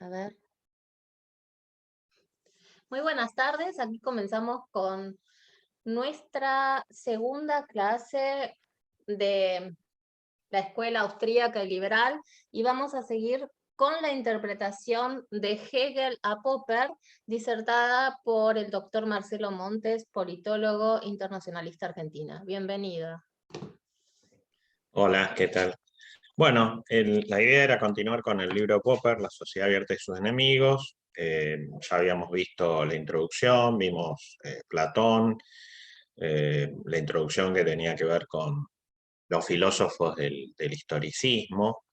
A ver. Muy buenas tardes. Aquí comenzamos con nuestra segunda clase de la Escuela Austríaca y Liberal y vamos a seguir con la interpretación de Hegel a Popper, disertada por el doctor Marcelo Montes, politólogo internacionalista argentina. Bienvenida. Hola, ¿qué tal? Bueno, la idea era continuar con el libro Popper, La sociedad abierta y sus enemigos. Ya habíamos visto la introducción, vimos Platón, la introducción que tenía que ver con los filósofos del historicismo.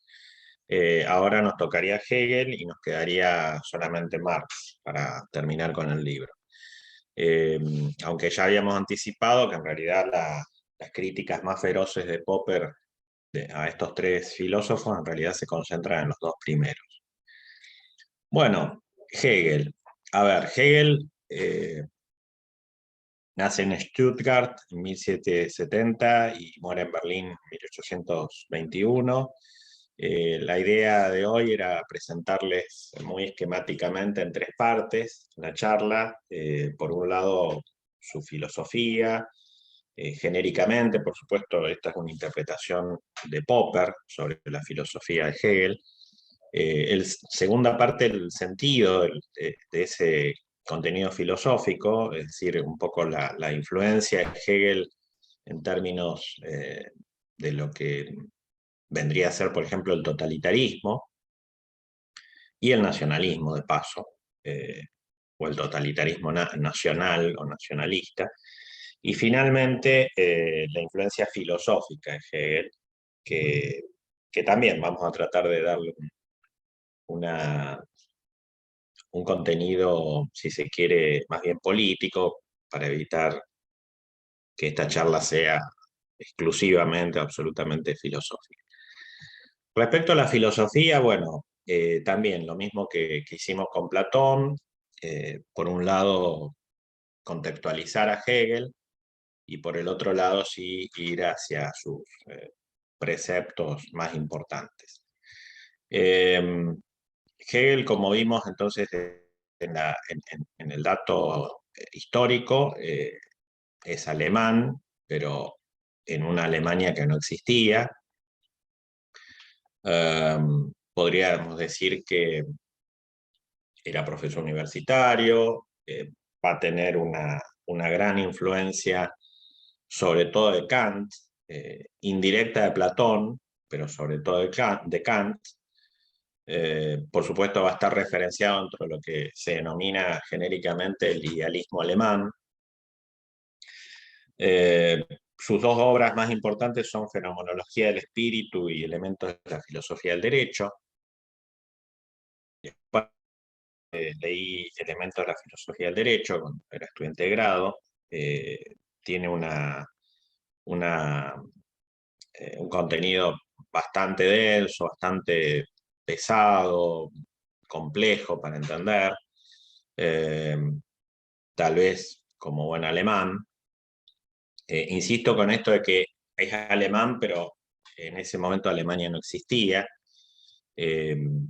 Ahora nos tocaría Hegel y nos quedaría solamente Marx para terminar con el libro. Aunque ya habíamos anticipado que en realidad las críticas más feroces de Popper a estos tres filósofos en realidad se concentran en los dos primeros. Bueno, Hegel. A ver, Hegel nace en Stuttgart en 1770 y muere en Berlín en 1821. La idea de hoy era presentarles muy esquemáticamente en tres partes la charla. Por un lado, su filosofía. Genéricamente, por supuesto, esta es una interpretación de Popper sobre la filosofía de Hegel. Segunda parte, el sentido de ese contenido filosófico, es decir, un poco la influencia de Hegel en términos de lo que vendría a ser, por ejemplo, el totalitarismo y el nacionalismo, de paso, o el totalitarismo nacional o nacionalista. Y finalmente, la influencia filosófica de Hegel, que también vamos a tratar de darle un contenido, si se quiere, más bien político, para evitar que esta charla sea exclusivamente, absolutamente filosófica. Respecto a la filosofía, bueno, también lo mismo que hicimos con Platón, por un lado, contextualizar a Hegel, y por el otro lado sí ir hacia sus preceptos más importantes. Hegel, como vimos entonces en el dato histórico, es alemán, pero en una Alemania que no existía. Podríamos decir que era profesor universitario, va a tener una gran influencia sobre todo de Kant, indirecta de Platón, pero sobre todo de Kant. Por supuesto va a estar referenciado dentro de lo que se denomina genéricamente el idealismo alemán. Sus dos obras más importantes son Fenomenología del Espíritu y Elementos de la Filosofía del Derecho. Después, leí Elementos de la Filosofía del Derecho cuando era estudiante de grado. Tiene un contenido bastante denso, bastante pesado, complejo para entender. Tal vez como buen alemán. Insisto con esto de que es alemán, pero en ese momento Alemania no existía. Hegel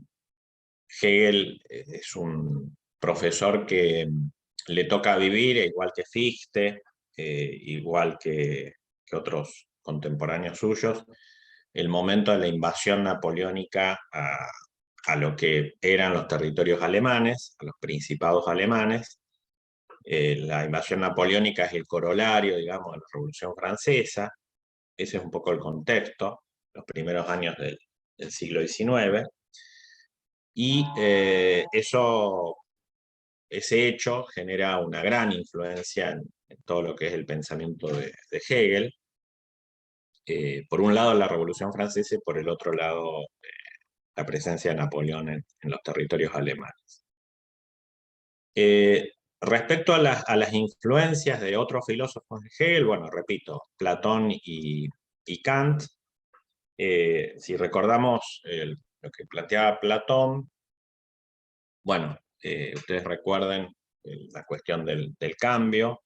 es un profesor que le toca vivir, igual que Fichte, igual que otros contemporáneos suyos, el momento de la invasión napoleónica a lo que eran los territorios alemanes, a los principados alemanes. La invasión napoleónica es el corolario, digamos, de la Revolución Francesa. Ese es un poco el contexto, los primeros años del siglo XIX. Y ese hecho genera una gran influencia en todo lo que es el pensamiento de Hegel. Por un lado la Revolución Francesa y por el otro lado la presencia de Napoleón en los territorios alemanes. Respecto a las influencias de otros filósofos de Hegel, bueno, repito, Platón y Kant. Si recordamos lo que planteaba Platón, bueno, ustedes recuerden la cuestión del cambio,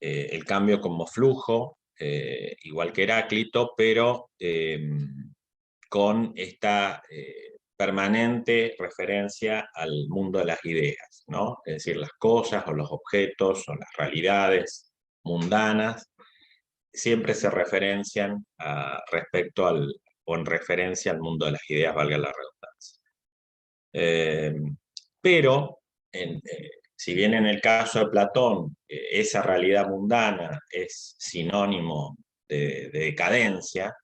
el cambio como flujo, igual que Heráclito, pero con esta permanente referencia al mundo de las ideas, ¿no? Es decir, las cosas o los objetos o las realidades mundanas siempre se referencian respecto o en referencia al mundo de las ideas, valga la redundancia. Pero, si bien en el caso de Platón, esa realidad mundana es sinónimo de decadencia,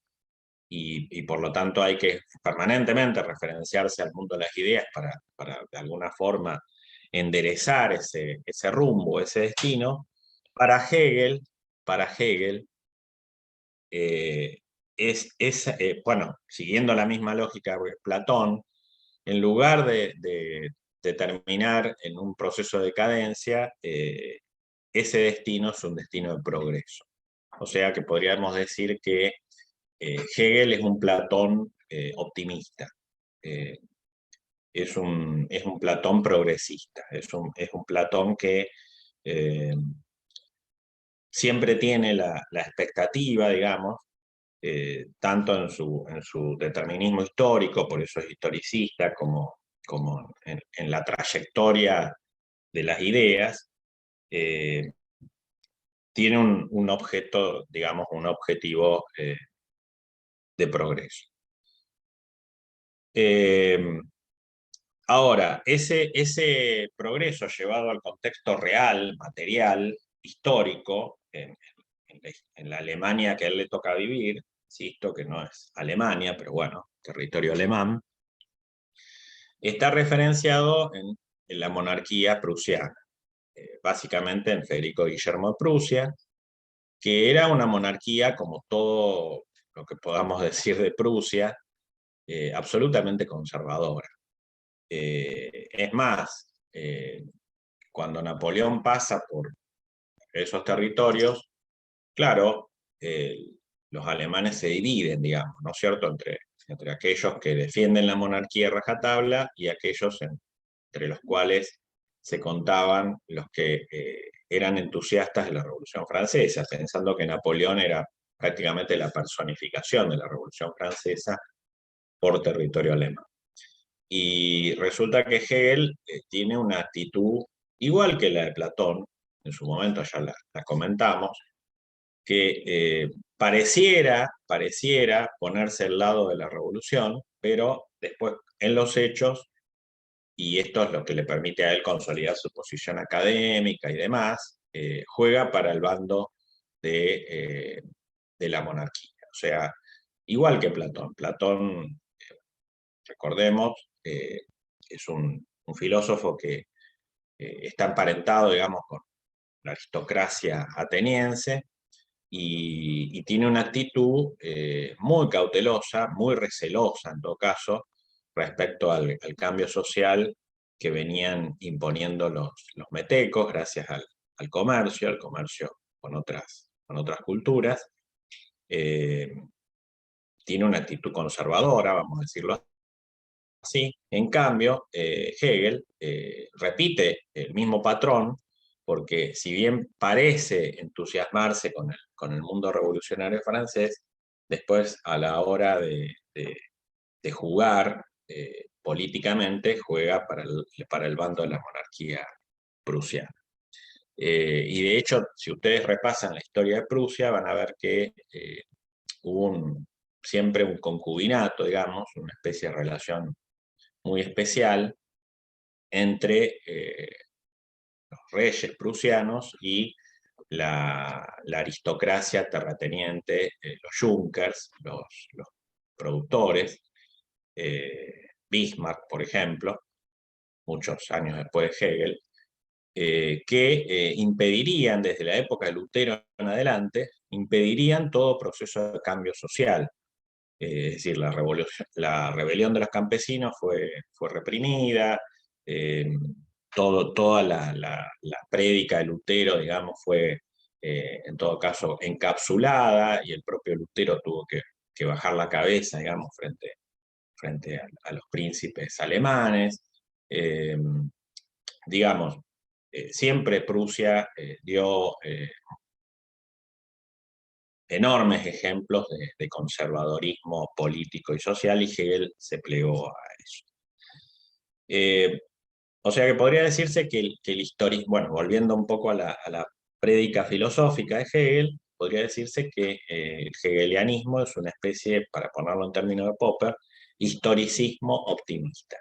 y por lo tanto hay que permanentemente referenciarse al mundo de las ideas para de alguna forma enderezar ese rumbo, ese destino, para Hegel, para Hegel bueno, siguiendo la misma lógica de Platón, en lugar de terminar en un proceso de decadencia, ese destino es un destino de progreso. O sea que podríamos decir que Hegel es un Platón optimista, es un Platón progresista, es un Platón que siempre tiene la expectativa, digamos, tanto en su determinismo histórico, por eso es historicista, como en la trayectoria de las ideas, tiene un objeto, digamos, un objetivo de progreso. Ahora, ese progreso llevado al contexto real, material, histórico, en la Alemania que a él le toca vivir, insisto que no es Alemania, pero bueno, territorio alemán, está referenciado en la monarquía prusiana, básicamente en Federico Guillermo de Prusia, que era una monarquía, como todo lo que podamos decir de Prusia, absolutamente conservadora. Es más, cuando Napoleón pasa por esos territorios, claro, los alemanes se dividen, digamos, ¿no es cierto?, entre aquellos que defienden la monarquía rajatabla y aquellos entre los cuales se contaban los que eran entusiastas de la Revolución Francesa, pensando que Napoleón era prácticamente la personificación de la Revolución Francesa por territorio alemán. Y resulta que Hegel tiene una actitud igual que la de Platón, en su momento ya la comentamos, que pareciera ponerse al lado de la revolución, pero después en los hechos, y esto es lo que le permite a él consolidar su posición académica y demás, juega para el bando de la monarquía. O sea, igual que Platón. Platón, recordemos, es un filósofo que está emparentado, digamos, con la aristocracia ateniense, y tiene una actitud muy cautelosa, muy recelosa en todo caso, respecto al cambio social que venían imponiendo los metecos gracias al comercio con otras culturas. Tiene una actitud conservadora, vamos a decirlo así. En cambio, Hegel repite el mismo patrón, porque si bien parece entusiasmarse con el mundo revolucionario francés, después a la hora de jugar políticamente, juega para el bando de la monarquía prusiana. Y de hecho, si ustedes repasan la historia de Prusia, van a ver que hubo siempre un concubinato, digamos, una especie de relación muy especial entre los reyes prusianos y la aristocracia terrateniente, los Junkers, los productores, Bismarck, por ejemplo, muchos años después de Hegel, que impedirían, desde la época de Lutero en adelante, impedirían todo proceso de cambio social. Es decir, la rebelión de los campesinos fue reprimida, toda la prédica de Lutero, digamos, fue en todo caso encapsulada, y el propio Lutero tuvo que bajar la cabeza, digamos, frente a los príncipes alemanes. Digamos, siempre Prusia dio enormes ejemplos de conservadorismo político y social, y Hegel se plegó a eso. O sea que podría decirse que el historismo, bueno, volviendo un poco a la prédica filosófica de Hegel, podría decirse que el hegelianismo es una especie, para ponerlo en términos de Popper, historicismo optimista.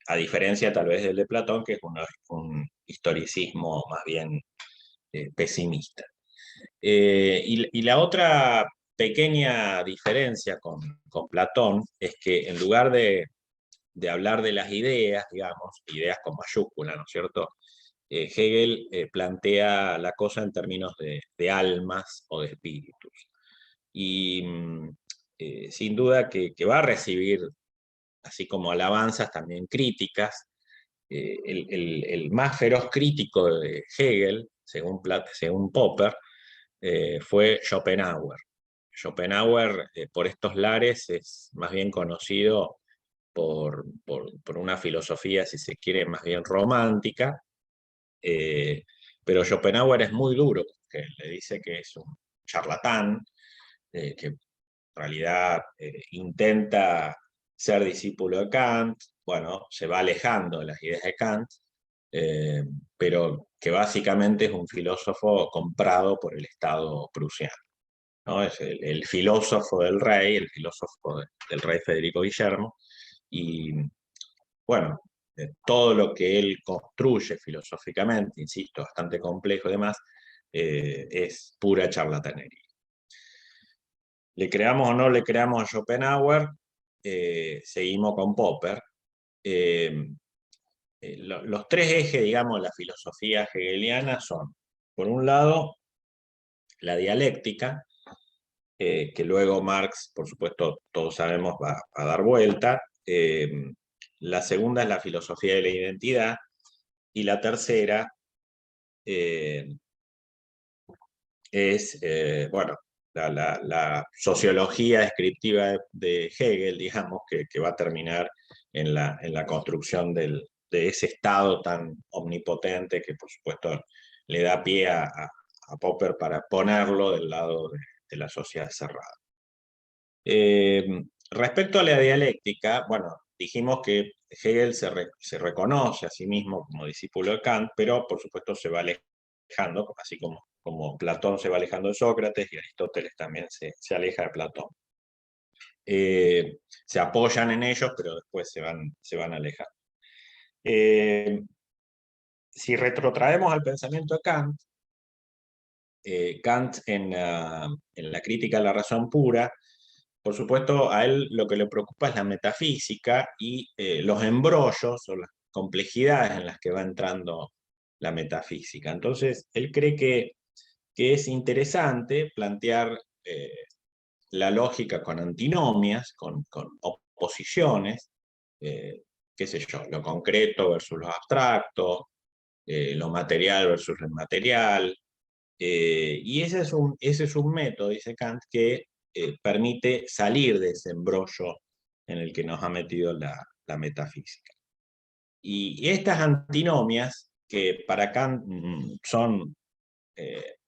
A diferencia tal vez del de Platón, que es un historicismo más bien pesimista. Y la otra pequeña diferencia con Platón es que en lugar de hablar de las ideas, digamos, ideas con mayúscula, ¿no es cierto? Hegel plantea la cosa en términos de almas o de espíritus. Y sin duda que va a recibir, así como alabanzas, también críticas. El más feroz crítico de Hegel, según Popper, fue Schopenhauer. Schopenhauer, por estos lares, es más bien conocido por una filosofía, si se quiere, más bien romántica, pero Schopenhauer es muy duro, que le dice que es un charlatán, que en realidad intenta ser discípulo de Kant, bueno, se va alejando de las ideas de Kant, eh, pero que básicamente es un filósofo comprado por el Estado prusiano, ¿no? Es el filósofo del rey, el filósofo del rey Federico Guillermo, y bueno, todo lo que él construye filosóficamente, insisto, bastante complejo y demás, es pura charlatanería. Le creamos o no le creamos a Schopenhauer, seguimos con Popper. Los tres ejes, digamos, de la filosofía hegeliana son, por un lado, la dialéctica, que luego Marx, por supuesto, todos sabemos, va a dar vuelta. La segunda es la filosofía de la identidad, y la tercera es, bueno, la sociología descriptiva de Hegel, digamos, que va a terminar en la construcción de ese Estado tan omnipotente que, por supuesto, le da pie a Popper para ponerlo del lado de la sociedad cerrada. Respecto a la dialéctica, bueno, dijimos que Hegel se reconoce a sí mismo como discípulo de Kant, pero por supuesto se va alejando, así como Platón se va alejando de Sócrates, y Aristóteles también se aleja de Platón. Se apoyan en ellos, pero después se van a alejar. Si retrotraemos al pensamiento de Kant, Kant en la crítica a la razón pura, por supuesto, a él lo que le preocupa es la metafísica y los embrollos o las complejidades en las que va entrando la metafísica. Entonces, él cree que es interesante plantear la lógica con antinomias, con oposiciones, qué sé yo, lo concreto versus lo abstracto, lo material versus lo inmaterial. Y ese es un método, dice Kant, que permite salir de ese embrollo en el que nos ha metido la metafísica. Y estas antinomias, que para Kant son,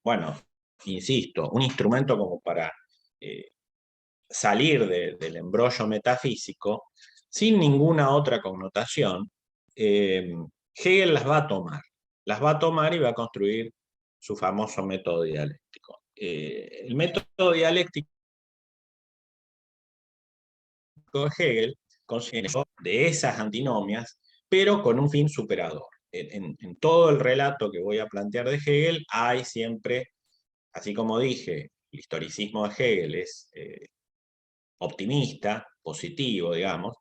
bueno, insisto, un instrumento como para salir del embrollo metafísico, sin ninguna otra connotación, Hegel las va a tomar y va a construir su famoso método dialéctico. El método dialéctico de Hegel consiste de esas antinomias, pero con un fin superador. En todo el relato que voy a plantear de Hegel hay siempre, así como dije, el historicismo de Hegel es optimista, positivo, digamos,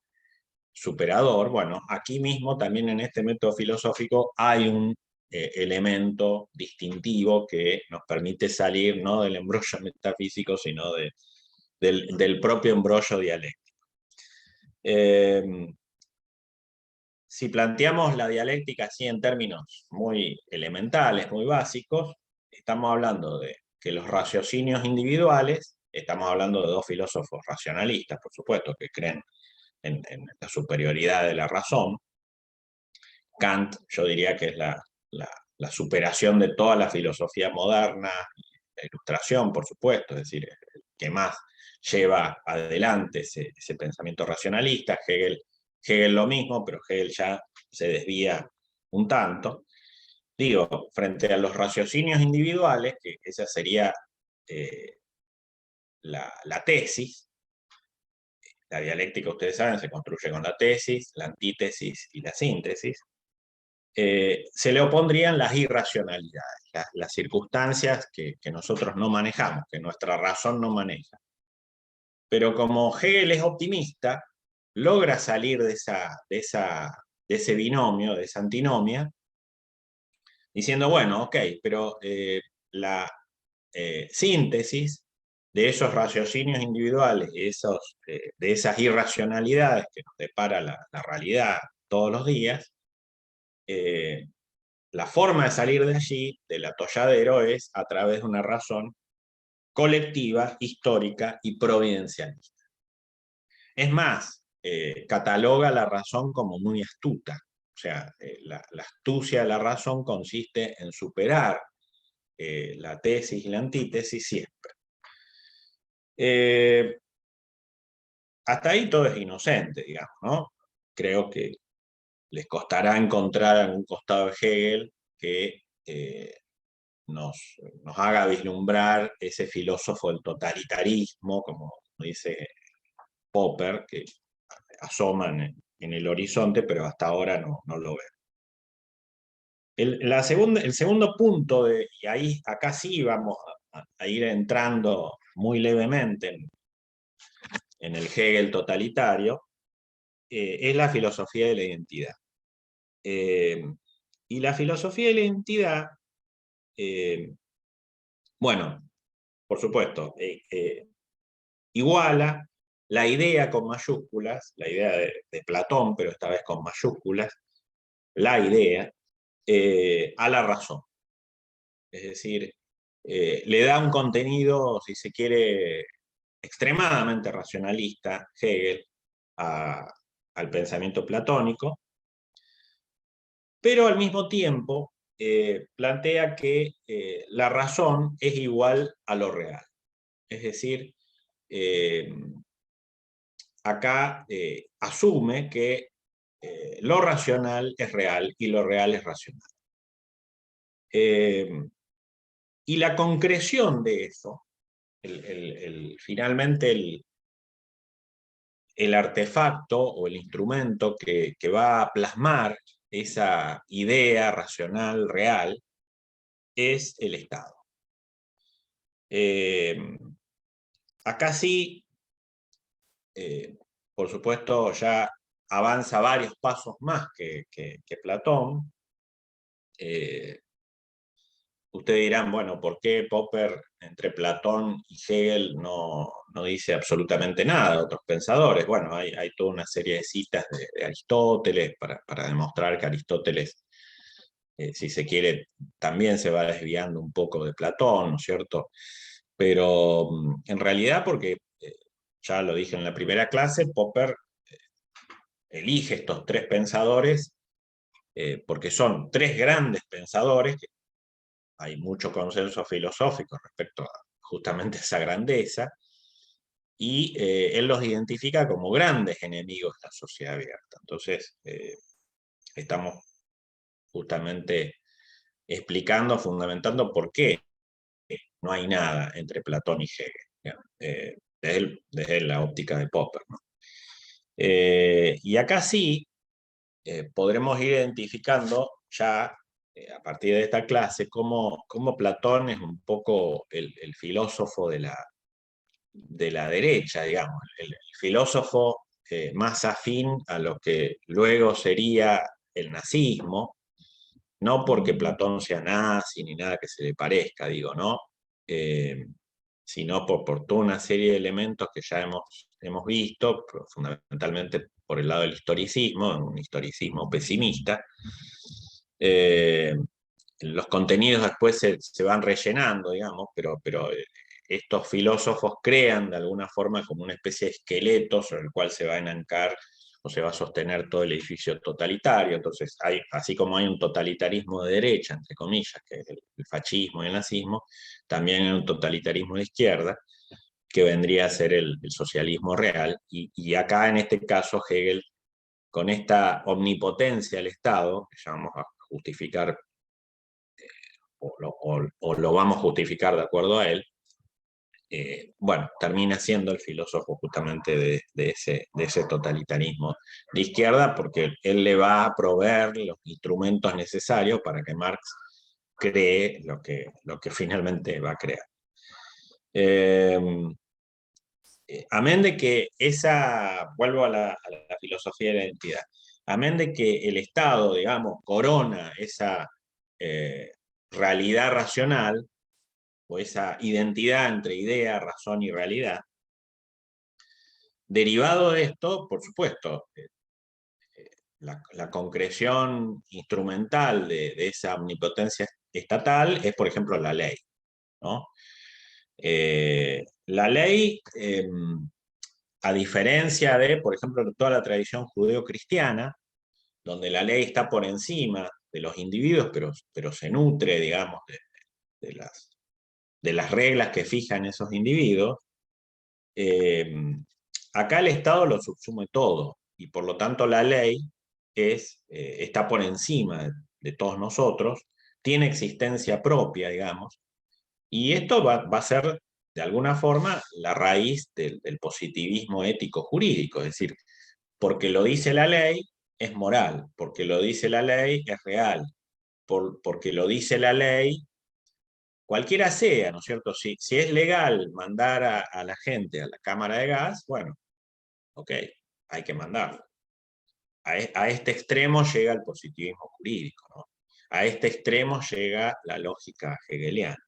superador. Bueno, aquí mismo también en este método filosófico hay un elemento distintivo que nos permite salir no del embrollo metafísico, sino del propio embrollo dialéctico. Si planteamos la dialéctica así en términos muy elementales, muy básicos, estamos hablando de que los raciocinios individuales, estamos hablando de dos filósofos racionalistas, por supuesto, que creen en la superioridad de la razón. Kant, yo diría que es la la superación de toda la filosofía moderna, la Ilustración, por supuesto, es decir, el que más lleva adelante ese pensamiento racionalista. Hegel lo mismo, pero Hegel ya se desvía un tanto. Digo, frente a los raciocinios individuales, que esa sería la tesis. La dialéctica, ustedes saben, se construye con la tesis, la antítesis y la síntesis. Se le opondrían las irracionalidades, las circunstancias que nosotros no manejamos, que nuestra razón no maneja. Pero como Hegel es optimista, logra salir de ese binomio, de esa antinomia, diciendo, bueno, ok, pero la síntesis de esos raciocinios individuales, de esas irracionalidades que nos depara la realidad todos los días, la forma de salir de allí, del atolladero, es a través de una razón colectiva, histórica y providencialista. Es más, cataloga la razón como muy astuta. O sea, la astucia de la razón consiste en superar la tesis y la antítesis siempre. Hasta ahí todo es inocente, digamos, ¿no? Creo que les costará encontrar en un costado de Hegel que nos haga vislumbrar ese filósofo del totalitarismo, como dice Popper, que asoman en el horizonte, pero hasta ahora no lo veo. El segundo punto, y ahí acá sí vamos a ir entrando muy levemente en el Hegel totalitario, es la filosofía de la identidad. Y la filosofía de la identidad, bueno, por supuesto, iguala la idea con mayúsculas, la idea de Platón, pero esta vez con mayúsculas, la idea, a la razón. Es decir, le da un contenido, si se quiere, extremadamente racionalista, Hegel, al pensamiento platónico, pero al mismo tiempo plantea que la razón es igual a lo real. Es decir, acá asume que lo racional es real y lo real es racional. Y la concreción de eso, finalmente el artefacto o el instrumento que va a plasmar esa idea racional real, es el Estado. Acá sí, por supuesto, ya avanza varios pasos más que Platón. Ustedes dirán, bueno, ¿por qué Popper entre Platón y Hegel no dice absolutamente nada de otros pensadores? Bueno, hay toda una serie de citas de Aristóteles para demostrar que Aristóteles, si se quiere, también se va desviando un poco de Platón, ¿no es cierto? Pero en realidad, porque ya lo dije en la primera clase, Popper elige estos tres pensadores porque son tres grandes pensadores, que hay mucho consenso filosófico respecto a justamente esa grandeza, y él los identifica como grandes enemigos de la sociedad abierta. Entonces, estamos justamente explicando, fundamentando por qué no hay nada entre Platón y Hegel, desde la óptica de Popper, ¿no? Y acá sí podremos ir identificando ya a partir de esta clase cómo Platón es un poco el filósofo de la derecha, digamos, el filósofo más afín a lo que luego sería el nazismo, no porque Platón sea nazi ni nada que se le parezca, digo, ¿no? Sino por toda una serie de elementos que ya hemos visto, fundamentalmente por el lado del historicismo, un historicismo pesimista. Los contenidos después se van rellenando, digamos, pero estos filósofos crean de alguna forma como una especie de esqueleto sobre el cual se va a enancar o se va a sostener todo el edificio totalitario. Entonces, así como hay un totalitarismo de derecha, entre comillas, que es el fascismo y el nazismo, también hay un totalitarismo de izquierda, que vendría a ser el socialismo real. Y acá, en este caso, Hegel, con esta omnipotencia del Estado, que ya vamos a justificar, o lo vamos a justificar de acuerdo a él, bueno, termina siendo el filósofo justamente de ese totalitarismo de izquierda, porque él le va a proveer los instrumentos necesarios para que Marx cree lo que finalmente va a crear. Amén de que vuelvo a la filosofía de la identidad, amén de que el Estado, digamos, corona esa eh, realidad racional, o esa identidad entre idea, razón y realidad. Derivado de esto, por supuesto, la concreción instrumental de esa omnipotencia estatal es, por ejemplo, la ley, ¿no? La ley, a diferencia de, por ejemplo, toda la tradición judeo-cristiana, donde la ley está por encima de los individuos, pero se nutre, digamos, de las reglas que fijan esos individuos, acá el Estado lo subsume todo, y por lo tanto la ley está por encima de todos nosotros, tiene existencia propia, digamos, y esto va a ser, de alguna forma, la raíz del positivismo ético jurídico, es decir, porque lo dice la ley, es moral, porque lo dice la ley, es real, porque lo dice la ley, cualquiera sea, ¿no es cierto? Si es legal mandar a la gente a la cámara de gas, bueno, ok, hay que mandarlo. A este extremo llega el positivismo jurídico, ¿no? A este extremo llega la lógica hegeliana.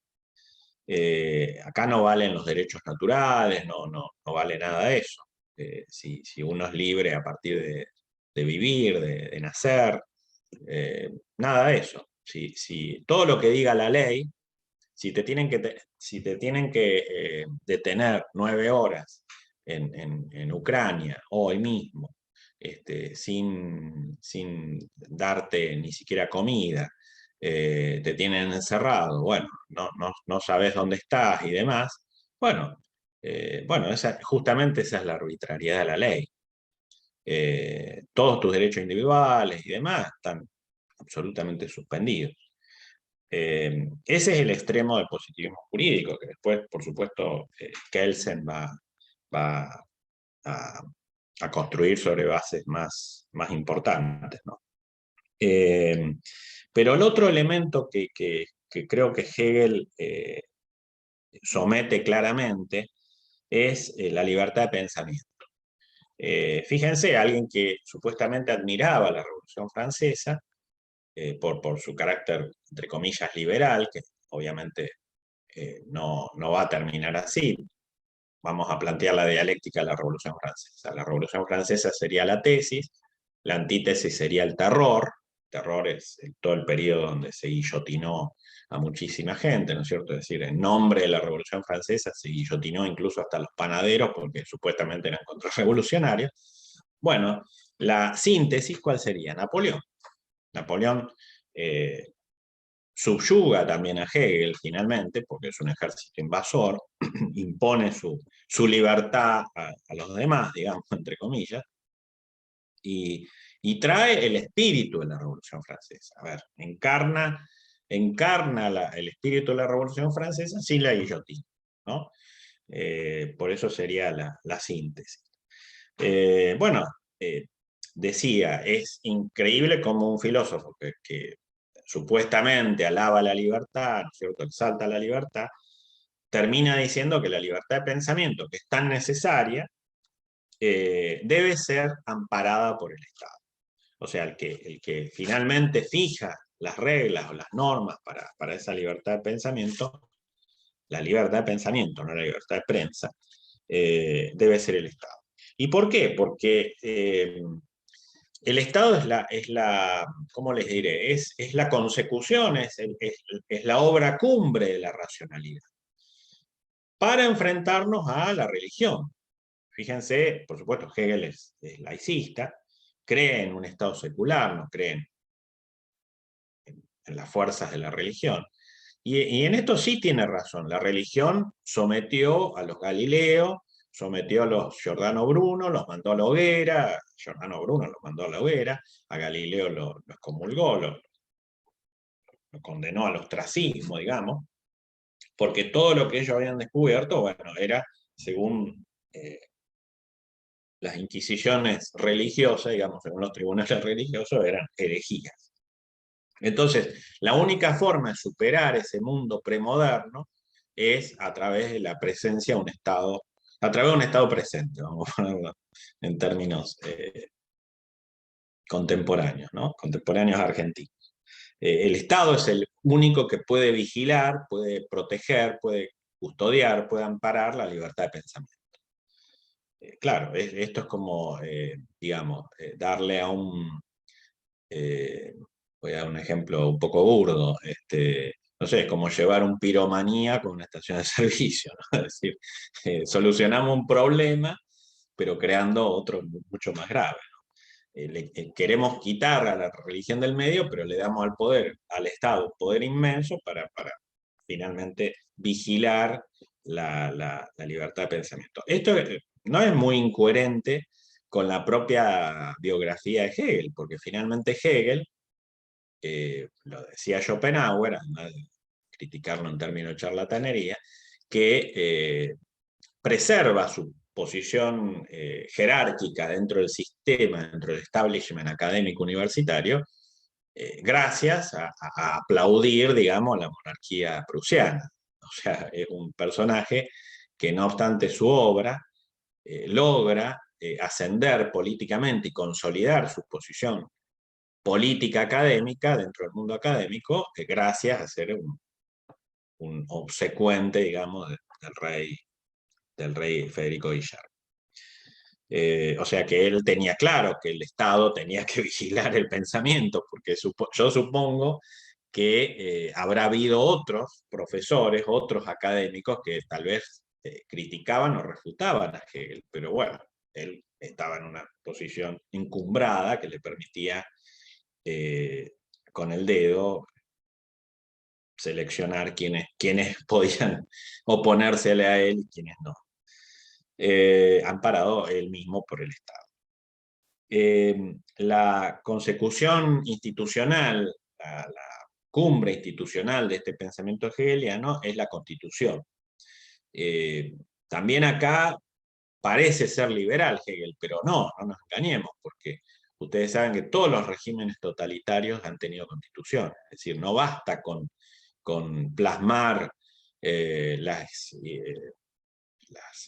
Acá no valen los derechos naturales, no vale nada de eso. Si uno es libre a partir de vivir, de nacer, nada de eso. Si todo lo que diga la ley, si te tienen que detener 9 horas en Ucrania hoy mismo, sin darte ni siquiera comida, te tienen encerrado, bueno, no sabes dónde estás y demás, bueno, justamente esa es la arbitrariedad de la ley. Todos tus derechos individuales y demás están absolutamente suspendidos. Ese es el extremo del positivismo jurídico, que después, por supuesto, Kelsen va a, a construir sobre bases más importantes, ¿no? Pero el otro elemento que creo que Hegel somete claramente es la libertad de pensamiento. Fíjense, alguien que supuestamente admiraba la Revolución Francesa, por su carácter, entre comillas, liberal, que obviamente no va a terminar así. Vamos a plantear la dialéctica de la Revolución Francesa. La Revolución Francesa sería la tesis, la antítesis sería el terror. El terror es todo el periodo donde se guillotinó a muchísima gente, ¿no es cierto? Es decir, en nombre de la Revolución Francesa se guillotinó incluso hasta los panaderos porque supuestamente eran contrarrevolucionarios. Bueno, la síntesis, ¿cuál sería? Napoleón. Napoleón subyuga también a Hegel finalmente, porque es un ejército invasor, impone su libertad a los demás, digamos, entre comillas, y trae el espíritu de la Revolución Francesa. A ver, encarna el espíritu de la Revolución Francesa sin la guillotina, ¿no? Por eso sería la síntesis. Bueno, decía, es increíble como un filósofo que supuestamente alaba la libertad, ¿no es cierto?, exalta la libertad, termina diciendo que la libertad de pensamiento, que es tan necesaria, debe ser amparada por el Estado. O sea, el que finalmente fija las reglas o las normas para esa libertad de pensamiento, la libertad de pensamiento, no la libertad de prensa, debe ser el Estado. ¿Y por qué? Porque el Estado ¿cómo les diré? Es la consecución, es la obra cumbre de la racionalidad, para enfrentarnos a la religión. Fíjense, por supuesto, Hegel es laicista, cree en un Estado secular, no cree en las fuerzas de la religión. Y en esto sí tiene razón. La religión sometió a los Galileo, sometió a los Giordano Bruno, los mandó a la hoguera, Giordano Bruno los mandó a la hoguera, a Galileo lo excomulgó, lo condenó al ostracismo, digamos, porque todo lo que ellos habían descubierto, bueno, era, según las inquisiciones religiosas, digamos, según los tribunales religiosos, eran herejías. Entonces, la única forma de superar ese mundo premoderno es a través de la presencia de un Estado, a través de un Estado presente, vamos a ponerlo en términos contemporáneos, ¿no? Contemporáneos argentinos. El Estado es el único que puede vigilar, puede proteger, puede custodiar, puede amparar la libertad de pensamiento. Claro, esto es como, digamos, darle a un... voy a dar un ejemplo un poco burdo, no sé, es como llevar un piromanía con una estación de servicio, ¿no? Es decir, solucionamos un problema, pero creando otro mucho más grave, ¿no? Queremos quitar a la religión del medio, pero le damos al poder, al Estado, poder inmenso para finalmente vigilar la libertad de pensamiento. Esto no es muy incoherente con la propia biografía de Hegel, porque finalmente Hegel, lo decía Schopenhauer, además de criticarlo en términos de charlatanería, que preserva su posición jerárquica dentro del sistema, dentro del establishment académico universitario, gracias a aplaudir, digamos, la monarquía prusiana. O sea, es un personaje que no obstante su obra, logra ascender políticamente y consolidar su posición política académica dentro del mundo académico, gracias a ser un obsecuente, digamos, del rey Federico Guillermo. O sea que él tenía claro que el Estado tenía que vigilar el pensamiento, porque yo supongo que habrá habido otros profesores, otros académicos que tal vez criticaban o refutaban a Hegel, pero bueno, él estaba en una posición encumbrada que le permitía con el dedo seleccionar quiénes podían oponérsele a él y quiénes no. Amparado él mismo por el Estado. La consecución institucional, la cumbre institucional de este pensamiento hegeliano es la Constitución. También acá parece ser liberal Hegel, pero no nos engañemos, porque ustedes saben que todos los regímenes totalitarios han tenido constitución, es decir, no basta con plasmar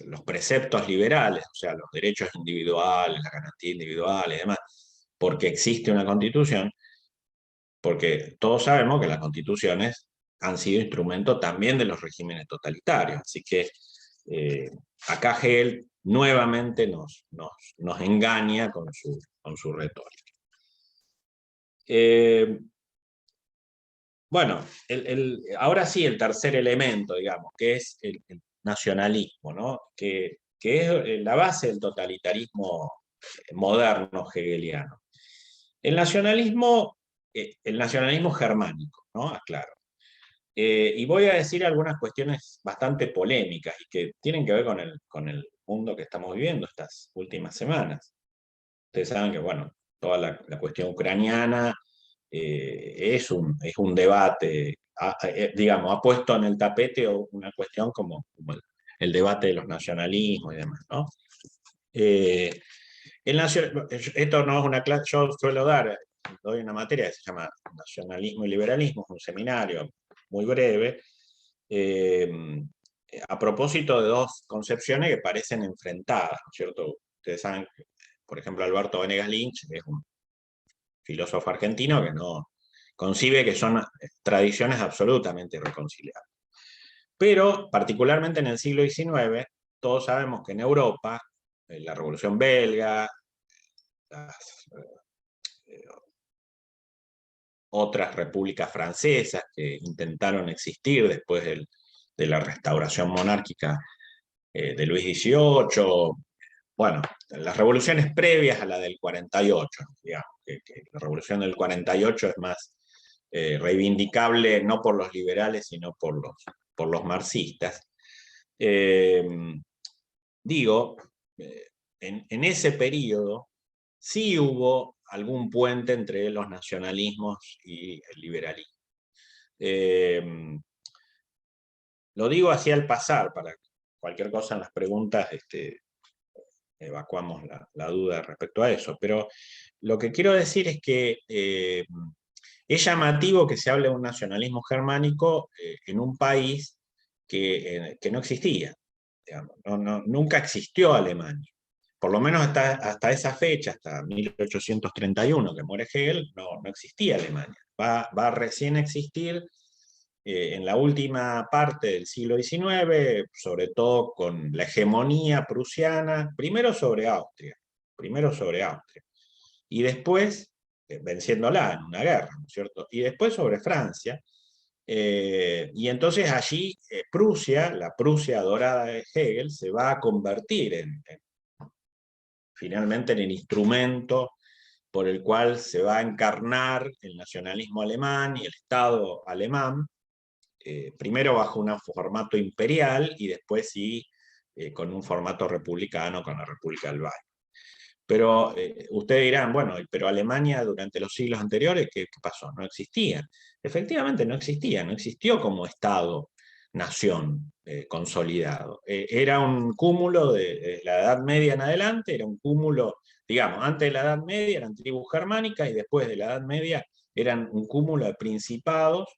los preceptos liberales, o sea, los derechos individuales, la garantía individual y demás, porque existe una constitución, porque todos sabemos que las constituciones han sido instrumento también de los regímenes totalitarios, así que acá Hegel nuevamente nos engaña con su retórica. Bueno, ahora sí el tercer elemento, digamos, que es el nacionalismo, ¿no? Que es la base del totalitarismo moderno hegeliano. El nacionalismo germánico, ¿no? Aclaro. Y voy a decir algunas cuestiones bastante polémicas y que tienen que ver con el mundo que estamos viviendo estas últimas semanas. Ustedes saben que, bueno, toda la cuestión ucraniana es un debate, digamos, ha puesto en el tapete una cuestión como el debate de los nacionalismos y demás, ¿no? Esto no es una clase, yo suelo doy una materia que se llama Nacionalismo y Liberalismo, es un seminario muy breve, a propósito de dos concepciones que parecen enfrentadas, ¿no es cierto? Ustedes saben que, por ejemplo, Alberto Venegas Lynch es un filósofo argentino que no concibe que son tradiciones absolutamente irreconciliables. Pero, particularmente en el siglo XIX, todos sabemos que en Europa, la Revolución Belga, las otras repúblicas francesas que intentaron existir después de la restauración monárquica de Luis XVIII, bueno, las revoluciones previas a la del 48, digamos, que la revolución del 48 es más reivindicable no por los liberales, sino por los marxistas. Digo, en ese periodo sí hubo algún puente entre los nacionalismos y el liberalismo. Lo digo así al pasar, para cualquier cosa en las preguntas evacuamos la duda respecto a eso, pero lo que quiero decir es que es llamativo que se hable de un nacionalismo germánico en un país que no existía, digamos, nunca existió Alemania. Por lo menos hasta esa fecha, hasta 1831, que muere Hegel, no existía Alemania. Va recién a existir en la última parte del siglo XIX, sobre todo con la hegemonía prusiana, primero sobre Austria, y después, venciéndola en una guerra, ¿no es cierto? Y después sobre Francia, y entonces allí Prusia, la Prusia dorada de Hegel, se va a convertir finalmente en el instrumento por el cual se va a encarnar el nacionalismo alemán y el Estado alemán, primero bajo un formato imperial y después sí con un formato republicano, con la República del Weimar. Pero ustedes dirán, bueno, pero Alemania durante los siglos anteriores, ¿qué pasó? No existía. Efectivamente no existía, no existió como Estado-nación consolidado. Era un cúmulo de la Edad Media en adelante, era un cúmulo, digamos, antes de la Edad Media eran tribus germánicas y después de la Edad Media eran un cúmulo de principados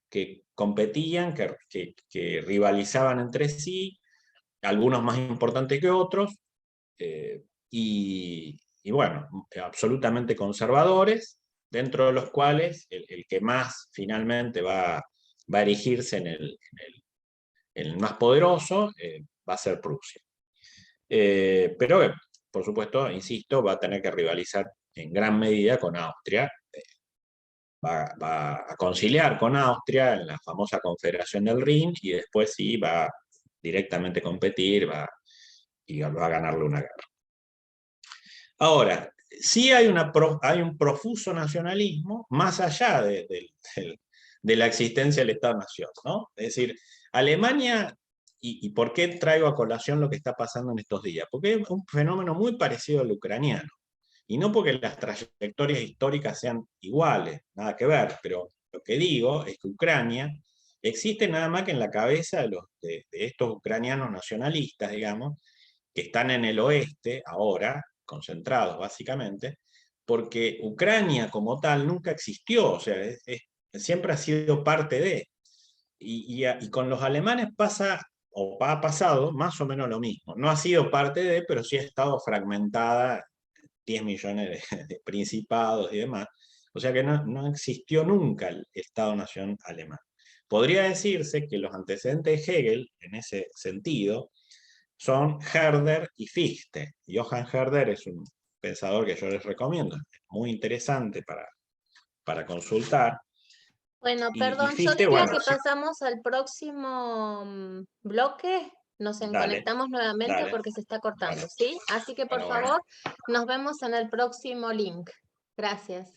que competían, que rivalizaban entre sí, algunos más importantes que otros, y bueno, absolutamente conservadores, dentro de los cuales el que más finalmente va a erigirse en el más poderoso va a ser Prusia. Pero, por supuesto, insisto, va a tener que rivalizar en gran medida con Austria, va a conciliar con Austria en la famosa Confederación del Rin, y después sí va directamente a competir y va a ganarle una guerra. Ahora, sí hay un profuso nacionalismo más allá de la existencia del Estado-Nación, ¿no? Es decir, Alemania, y ¿por qué traigo a colación lo que está pasando en estos días? Porque es un fenómeno muy parecido al ucraniano. Y no porque las trayectorias históricas sean iguales, nada que ver, pero lo que digo es que Ucrania existe nada más que en la cabeza de estos ucranianos nacionalistas, digamos, que están en el oeste ahora, concentrados básicamente, porque Ucrania como tal nunca existió, o sea, siempre ha sido parte de. Y con los alemanes pasa, o ha pasado, más o menos lo mismo. No ha sido parte de, pero sí ha estado fragmentada 10 millones de principados y demás. O sea que no existió nunca el Estado-Nación alemán. Podría decirse que los antecedentes de Hegel, en ese sentido, son Herder y Fichte. Johann Herder es un pensador que yo les recomiendo, es muy interesante para consultar. Bueno, Y perdón, yo Fichte, diría bueno, que sí, pasamos al próximo bloque, nos dale, conectamos nuevamente dale, porque se está bueno, cortando, ¿sí? Así que por bueno, bueno. favor, nos vemos en el próximo link. Gracias.